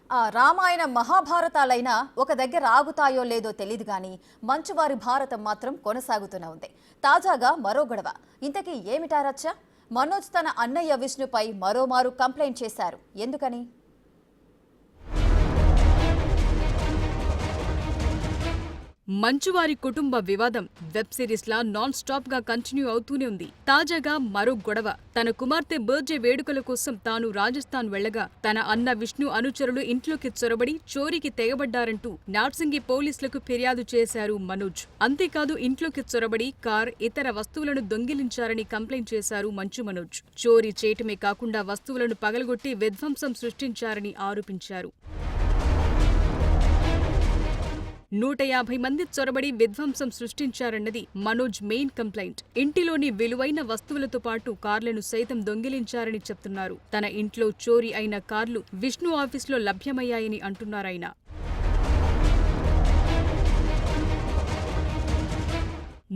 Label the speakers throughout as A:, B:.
A: రామాయణ మహాభారతాలైనా ఒక దగ్గర ఆగుతాయో లేదో తెలియదు గాని మంచువారి భారతం మాత్రం కొనసాగుతూనే ఉంది. తాజాగా మరో గొడవ. ఇంతకీ ఏమిటా రచ్చ? మనోజ్ తన అన్నయ్య విష్ణుపై మరోమారు కంప్లైంట్ చేశారు. ఎందుకని?
B: మంచువారి కుటుంబ వివాదం వెబ్ సిరీస్ లా నాన్ స్టాప్ గా కంటిన్యూ అవుతూనే ఉంది. తాజాగా మరో గొడవ. తన కుమార్తె బర్త్డే వేడుకల కోసం తాను రాజస్థాన్ వెళ్లగా తన అన్న విష్ణు అనుచరులు ఇంట్లోకి చొరబడి చోరీకి తెగబడ్డారంటూ నార్సింగి పోలీసులకు ఫిర్యాదు చేశారు మనోజ్. అంతేకాదు ఇంట్లోకి చొరబడి కార్, ఇతర వస్తువులను దొంగిలించారని కంప్లైంట్ చేశారు మంచు మనోజ్. చోరీ చేయటమే కాకుండా వస్తువులను పగలగొట్టి విధ్వంసం సృష్టించారని ఆరోపించారు. 150 మంది చొరబడి విధ్వంసం సృష్టించారన్నది మనోజ్ మెయిన్ కంప్లైంట్. ఇంటిలోని విలువైన వస్తువులతో పాటు కార్లను సైతం దొంగిలించారని చెప్తున్నారు. తన ఇంట్లో చోరీ అయిన కార్లు విష్ణు ఆఫీసులో లభ్యమయ్యాయని అంటున్నారాయన.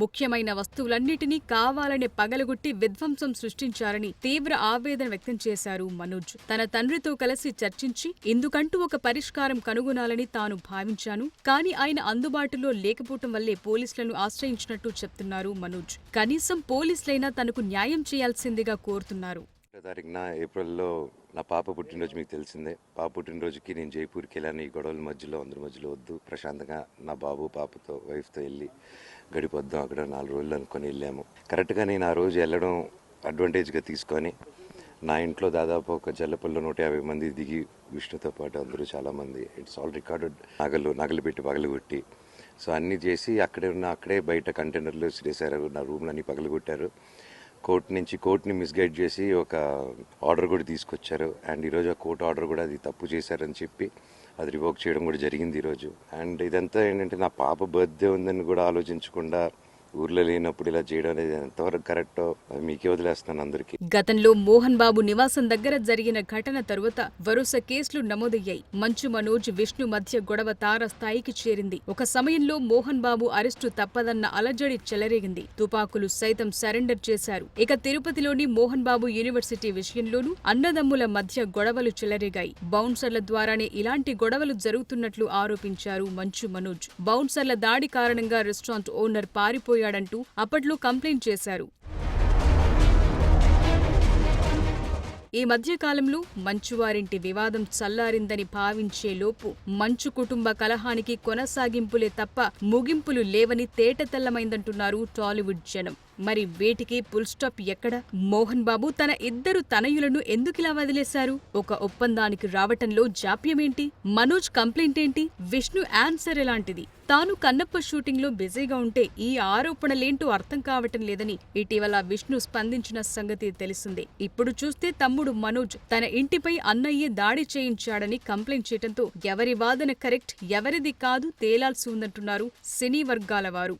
B: ముఖ్యమైన వస్తువులన్నిటినీ కావాలనే పగలగొట్టి విధ్వంసం సృష్టించారని తీవ్ర ఆవేదన వ్యక్తం చేశారు మనోజ్. తన తండ్రితో కలిసి చర్చించి ఇందుకంటూ ఒక పరిష్కారం కనుగొనాలని తాను భావించాను. కానీ ఆయన అందుబాటులో లేకపోవటం వల్లే పోలీసులను ఆశ్రయించినట్టు చెప్తున్నారు మనోజ్. కనీసం పోలీసులైనా తనకు న్యాయం చేయాల్సిందిగా కోరుతున్నారు.
C: తారీఖున ఏప్రిల్లో నా పాప పుట్టినరోజు మీకు తెలిసిందే. పాప పుట్టినరోజుకి నేను జైపూర్కి వెళ్ళాను. ఈ గొడవల మధ్యలో అందరి మధ్యలో వద్దు, ప్రశాంతంగా నా బాబు పాపతో వైఫ్తో వెళ్ళి గడిపొద్దాం అక్కడ 4 రోజులు అనుకొని వెళ్ళాము. కరెక్ట్గా నేను ఆ రోజు వెళ్ళడం అడ్వాంటేజ్గా తీసుకొని నా ఇంట్లో దాదాపు ఒక జల్లపల్లిలో 150 మంది దిగి విష్ణుతో పాటు అందరూ చాలామంది ఇట్స్ ఆల్ రికార్డెడ్ నగలు పెట్టి పగలగొట్టి అన్నీ చేసి అక్కడే బయట కంటైనర్లు వేసారు. నా రూమ్లన్నీ పగలగొట్టారు. కోర్టుని మిస్గైడ్ చేసి ఒక ఆర్డర్ కూడా తీసుకొచ్చారు. అండ్ ఈరోజు ఆ కోర్టు ఆర్డర్ కూడా అది తప్పు చేశారని చెప్పి అది రివోక్ చేయడం కూడా జరిగింది ఈరోజు. అండ్ ఇదంతా ఏంటంటే నా పాప బర్త్డే ఉందని కూడా ఆలోచించకుండా ఊర్లో లేనప్పుడు ఇలా చేయడం అనేది ఎంతవరకు కరెక్టో మీకే వదిలేస్తున్నాను అందరికీ.
B: గతంలో మోహన్ బాబు నివాసం దగ్గర జరిగిన ఘటన తరువాత వరుస కేసులు నమోదయ్యాయి. మంచు మనోజ్, విష్ణు మధ్య గొడవ తారస్థాయికి చేరింది. ఒక సమయంలో మోహన్ బాబు అరెస్టు తప్పదన్న అలజడి చెలరేగింది. తుపాకులు సైతం సరెండర్ చేశారు. ఇక తిరుపతిలోని మోహన్ బాబు యూనివర్సిటీ విషయంలోనూ అన్నదమ్ముల మధ్య గొడవలు చెలరేగాయి. బౌన్సర్ల ద్వారానే ఇలాంటి గొడవలు జరుగుతున్నట్లు ఆరోపించారు మంచు మనోజ్. బౌన్సర్ల దాడి కారణంగా రెస్టారెంట్ ఓనర్ పారిపోయాడంటూ అప్పట్లో కంప్లైంట్ చేశారు. ఈ మధ్యకాలంలో మంచువారింటి వివాదం చల్లారిందని భావించే లోపు మంచు కుటుంబ కలహానికి కొనసాగింపులే తప్ప ముగింపులు లేవని తేటతెల్లమైందంటున్నారు టాలీవుడ్ జనం. మరి వేటికి ఫుల్ స్టాప్ ఎక్కడ? మోహన్ బాబు తన 2 తనయులను ఎందుకిలా వదిలేశారు? ఒక ఒప్పందానికి రావటంలో జాప్యమేంటి? మనోజ్ కంప్లైంట్ ఏంటి? విష్ణు ఆన్సర్ ఎలాంటిది? తాను కన్నప్ప షూటింగ్ లో బిజీగా ఉంటే ఈ ఆరోపణలేంటో అర్థం కావటం లేదని ఇటీవల విష్ణు స్పందించిన సంగతి తెలిసిందే. ఇప్పుడు చూస్తే తమ్ముడు మనోజ్ తన ఇంటిపై అన్నయ్యే దాడి చేయించాడని కంప్లైంట్ చేయడంతో ఎవరి వాదన కరెక్ట్, ఎవరిది కాదు తేలాల్సి ఉందంటున్నారు సినీ వర్గాల వారు.